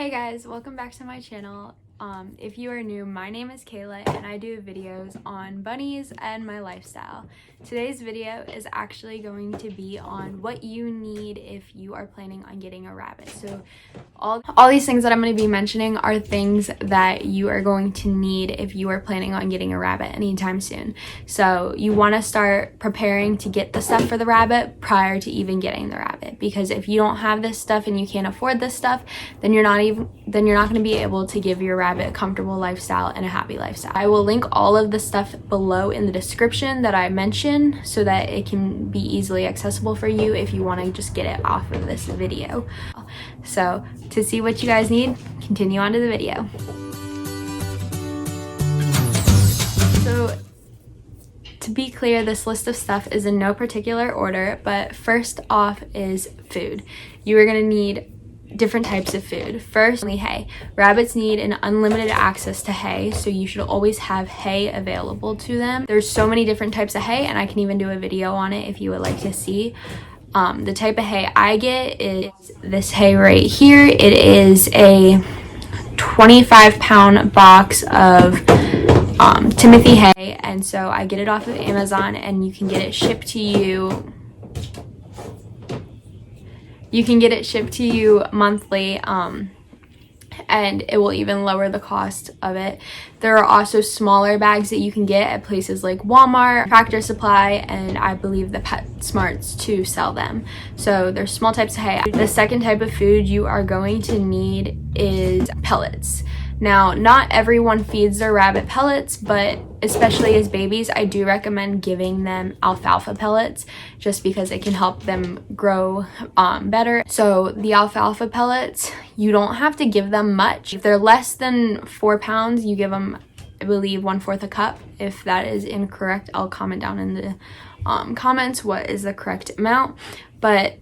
Hey guys, welcome back to my channel. If you are new, my name is Kayla and I do videos on bunnies and my lifestyle. Today's video is actually going to be on what you need if you are planning on getting a rabbit. So all these things that I'm going to be mentioning are things that you are going to need if you are planning on getting a rabbit anytime soon. So you want to start preparing to get the stuff for the rabbit prior to even getting the rabbit, because if you don't have this stuff and you can't afford this stuff, then you're not going to be able to give your rabbit a comfortable lifestyle and a happy lifestyle. I will link all of the stuff below in the description that I mentioned so that it can be easily accessible for you if you want to just get it off of this video. So to see what you guys need, continue on to the video. So to be clear, this list of stuff is in no particular order, but first off is food. You are going to need different types of food. First, hay. Rabbits need an unlimited access to hay, so you should always have hay available to them. There's so many different types of hay, and I can even do a video on it if you would like to see. The type of hay I get is this hay right here. It is a 25-pound box of Timothy hay, and so I get it off of Amazon, and you can get it shipped to you. You can get it shipped to you monthly, and it will even lower the cost of it. There are also smaller bags that you can get at places like Walmart, Tractor Supply, and I believe the PetSmarts too sell them. So there's small types of hay. The second type of food you are going to need is pellets. Now, not everyone feeds their rabbit pellets, but especially as babies, I do recommend giving them alfalfa pellets just because it can help them grow better. So the alfalfa pellets, you don't have to give them much. If they're less than 4 pounds, you give them, I believe, 1/4 a cup. If that is incorrect, I'll comment down in the comments what is the correct amount. But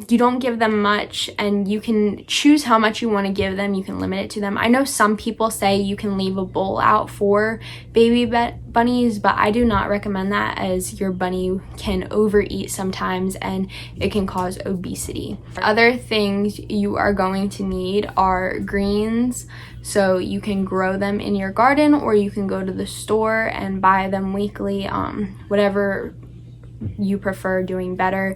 you don't give them much, and you can choose how much you want to give them. You can limit it to them. I know some people say you can leave a bowl out for baby bunnies, but I do not recommend that, as your bunny can overeat sometimes and it can cause obesity. Other things you are going to need are greens. So you can grow them in your garden, or you can go to the store and buy them weekly, whatever you prefer doing better.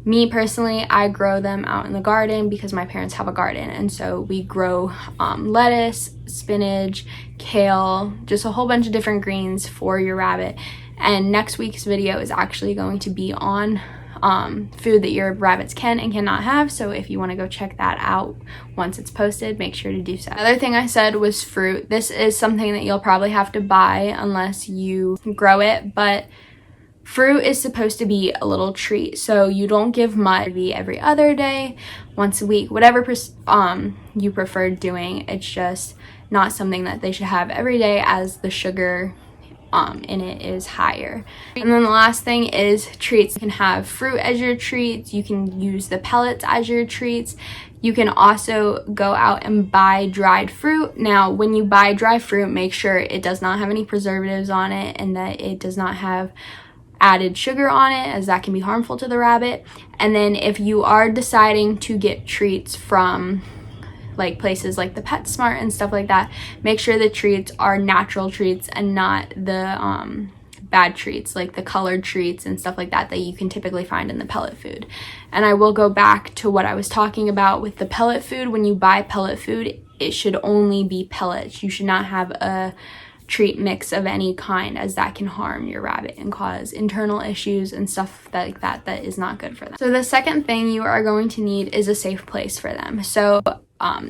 Me personally, I grow them out in the garden because my parents have a garden, and so we grow lettuce, spinach, kale, just a whole bunch of different greens for your rabbit. And next week's video is actually going to be on food that your rabbits can and cannot have, so if you want to go check that out once it's posted, make sure to do so. Another thing I said was fruit. This is something that you'll probably have to buy unless you grow it, but fruit is supposed to be a little treat, so you don't give much. Maybe every other day, once a week, whatever you prefer doing. It's just not something that they should have every day, as the sugar in it is higher. And then the last thing is treats. You can have fruit as your treats. You can use the pellets as your treats. You can also go out and buy dried fruit. Now, when you buy dry fruit, make sure it does not have any preservatives on it and that it does not have added sugar on it, as that can be harmful to the rabbit. And then if you are deciding to get treats from like places like the PetSmart and stuff like that, make sure the treats are natural treats and not the bad treats, like the colored treats and stuff like that that you can typically find in the pellet food. And I will go back to what I was talking about with the pellet food. When you buy pellet food, it should only be pellets. You should not have a treat mix of any kind, as that can harm your rabbit and cause internal issues and stuff like that that is not good for them. So the second thing you are going to need is a safe place for them. So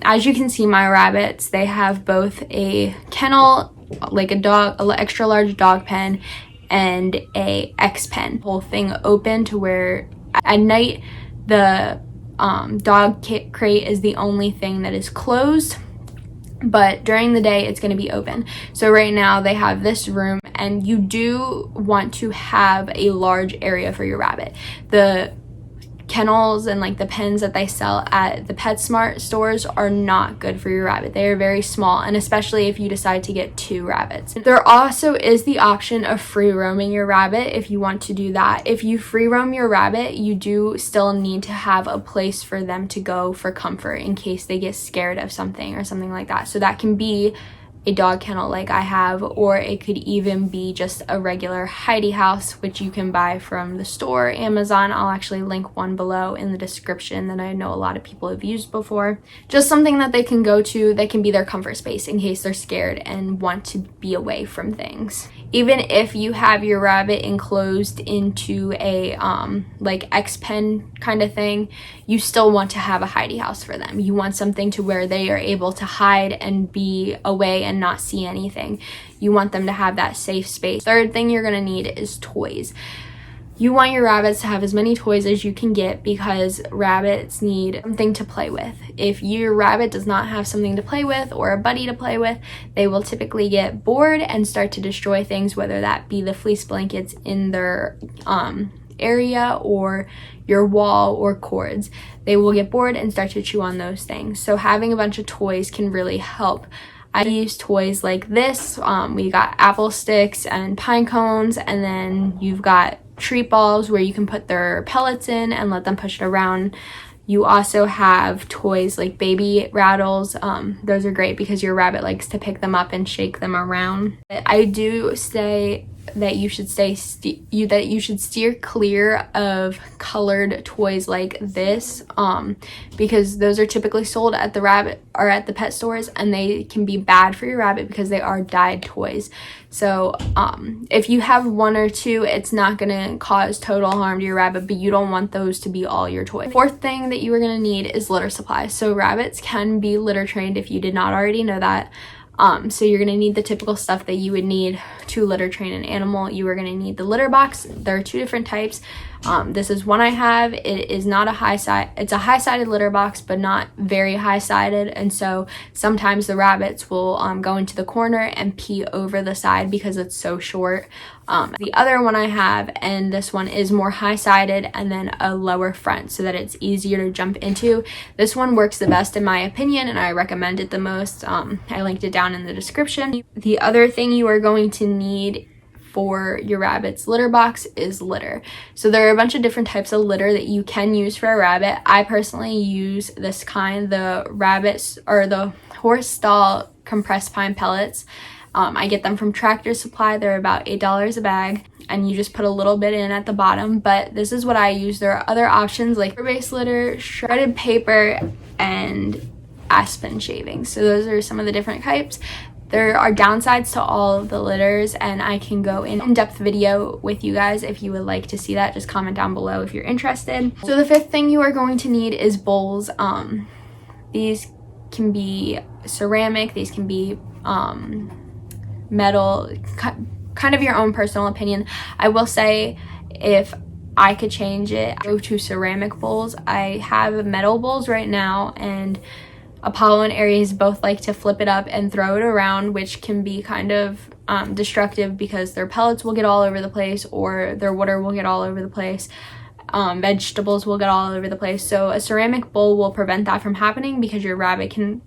as you can see, my rabbits, they have both a kennel, like a extra large dog pen, and a X pen. Whole thing open to where at night the dog crate is the only thing that is closed, but during the day it's going to be open. So right now they have this room, and you do want to have a large area for your rabbit. The kennels and like the pens that they sell at the PetSmart stores are not good for your rabbit. They are very small, and especially if you decide to get 2 rabbits. There also is the option of free roaming your rabbit if you want to do that. If you free roam your rabbit, you do still need to have a place for them to go for comfort in case they get scared of something or something like that. So that can be a dog kennel like I have, or it could even be just a regular hidey house, which you can buy from the store, Amazon. I'll actually link one below in the description that I know a lot of people have used before. Just something that they can go to that can be their comfort space in case they're scared and want to be away from things. Even if you have your rabbit enclosed into a like X-pen kind of thing, you still want to have a hidey house for them. You want something to where they are able to hide and be away and not see anything. You want them to have that safe space. Third thing you're gonna need is toys. You want your rabbits to have as many toys as you can get because rabbits need something to play with. If your rabbit does not have something to play with or a buddy to play with, they will typically get bored and start to destroy things, whether that be the fleece blankets in their area or your wall or cords. They will get bored and start to chew on those things. So having a bunch of toys can really help. I use toys like this. We got apple sticks and pine cones, and then you've got treat balls where you can put their pellets in and let them push it around. You also have toys like baby rattles. Those are great because your rabbit likes to pick them up and shake them around. I do say that you should steer clear of colored toys like this because those are typically sold at the pet stores, and they can be bad for your rabbit because they are dyed toys. So if you have 1 or 2, it's not gonna cause total harm to your rabbit, but you don't want those to be all your toys. Fourth thing that you are gonna need is litter supply. So rabbits can be litter trained if you did not already know that. So you're gonna need the typical stuff that you would need to litter train an animal. You are gonna need the litter box. There are 2 different types. This is one I have. It is not a it's a high-sided litter box, but not very high-sided, and so sometimes the rabbits will go into the corner and pee over the side because it's so short. The other one I have, and this one is more high-sided and then a lower front so that it's easier to jump into. This one works the best in my opinion, and I recommend it the most. I linked it down in the description. The other thing you are going to need for your rabbit's litter box is litter. So there are a bunch of different types of litter that you can use for a rabbit. I personally use this kind, the rabbits or the horse stall compressed pine pellets. I get them from Tractor Supply. They're about $8 a bag, and you just put a little bit in at the bottom, but this is what I use. There are other options like paper-based litter, shredded paper, and aspen shavings. So those are some of the different types. There are downsides to all of the litters, and I can go in-depth video with you guys if you would like to see that. Just comment down below if you're interested. So the 5th thing you are going to need is bowls. These can be ceramic, these can be metal, kind of your own personal opinion. I will say, if I could change it, I go to ceramic bowls. I have metal bowls right now, and Apollo and Aries both like to flip it up and throw it around, which can be kind of destructive because their pellets will get all over the place, or their water will get all over the place. Vegetables will get all over the place. So a ceramic bowl will prevent that from happening because your rabbit can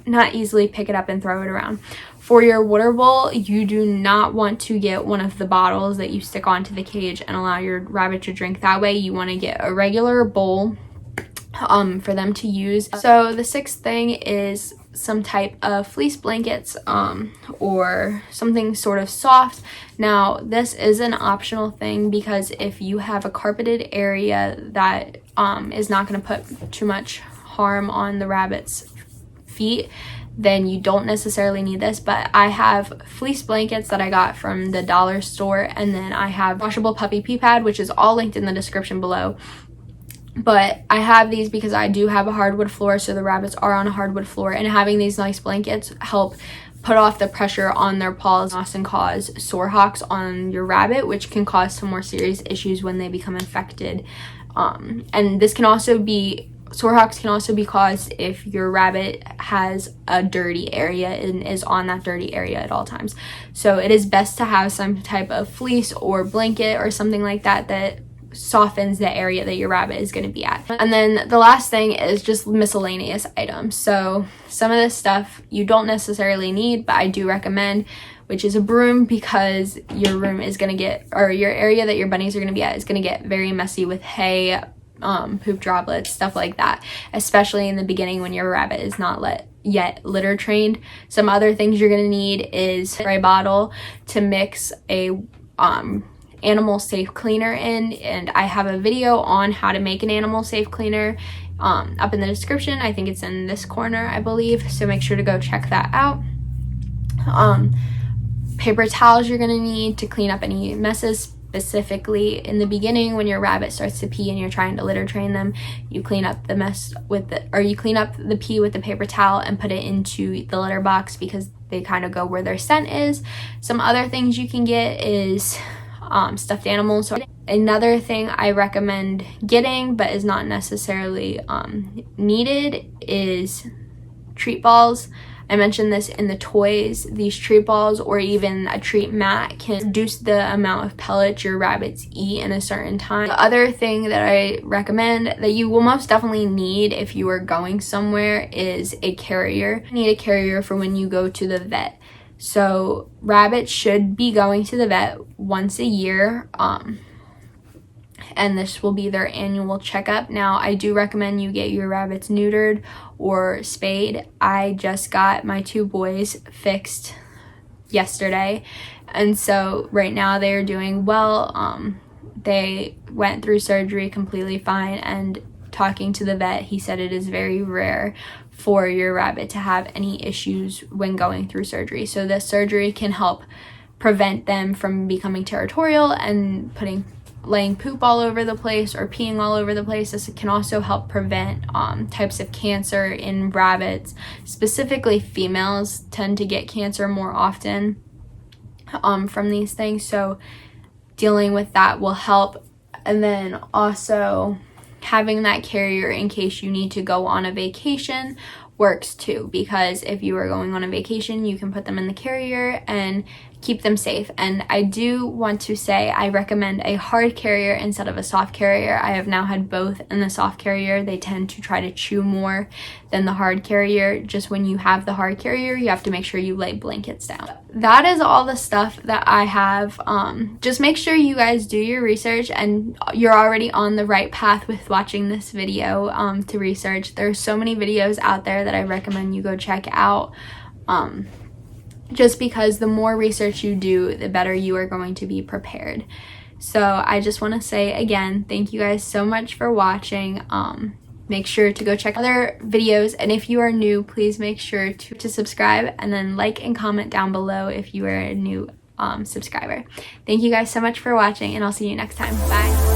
not easily pick it up and throw it around. For your water bowl, you do not want to get one of the bottles that you stick onto the cage and allow your rabbit to drink that way. You want to get a regular bowl for them to use. So the 6th thing is some type of fleece blankets or something sort of soft. Now this is an optional thing because if you have a carpeted area that is not going to put too much harm on the rabbit's feet, then you don't necessarily need this. But I have fleece blankets that I got from the dollar store, and then I have washable puppy pee pad, which is all linked in the description below. But I have these because I do have a hardwood floor, so the rabbits are on a hardwood floor, and having these nice blankets help put off the pressure on their paws and cause sore hocks on your rabbit, which can cause some more serious issues when they become infected. And this can also be, sore hocks can also be caused if your rabbit has a dirty area and is on that dirty area at all times. So it is best to have some type of fleece or blanket or something like that that softens the area that your rabbit is going to be at. And then the last thing is just miscellaneous items. So some of this stuff you don't necessarily need, but I do recommend, which is a broom, because your room is going to get, or your area that your bunnies are going to be at is going to get very messy with hay, poop droplets, stuff like that, especially in the beginning when your rabbit is not yet litter trained. Some other things you're going to need is a spray bottle to mix a animal safe cleaner in, and I have a video on how to make an animal safe cleaner up in the description. I think it's in this corner, I believe, so make sure to go check that out. Paper towels you're going to need to clean up any messes. Specifically in the beginning when your rabbit starts to pee and you're trying to litter train them, you clean up the mess with you clean up the pee with the paper towel and put it into the litter box, because they kind of go where their scent is. Some other things you can get is stuffed animals. So another thing I recommend getting but is not necessarily needed is treat balls. I mentioned this in the toys. These treat balls or even a treat mat can reduce the amount of pellets your rabbits eat in a certain time. The other thing that I recommend that you will most definitely need if you are going somewhere is a carrier. You need a carrier for when you go to the vet. So rabbits should be going to the vet once a year, and this will be their annual checkup. Now, I do recommend you get your rabbits neutered or spayed. I just got my 2 boys fixed yesterday, and so right now they are doing well. They went through surgery completely fine, and talking to the vet, he said it is very rare for your rabbit to have any issues when going through surgery. So this surgery can help prevent them from becoming territorial and laying poop all over the place or peeing all over the place. This can also help prevent types of cancer in rabbits. Specifically, females tend to get cancer more often from these things, so dealing with that will help. And then also having that carrier in case you need to go on a vacation works too, because if you are going on a vacation, you can put them in the carrier and keep them safe. And I do want to say I recommend a hard carrier instead of a soft carrier. I have now had both in the soft carrier. They tend to try to chew more than the hard carrier. Just when you have the hard carrier, you have to make sure you lay blankets down. That is all the stuff that I have. Just make sure you guys do your research, and you're already on the right path with watching this video to research. There's so many videos out there that I recommend you go check out. Just because the more research you do, the better you are going to be prepared. So I just want to say again, thank you guys so much for watching. Make sure to go check other videos, and if you are new, please make sure to subscribe, and then like and comment down below if you are a new subscriber. Thank you guys so much for watching, and I'll see you next time. Bye.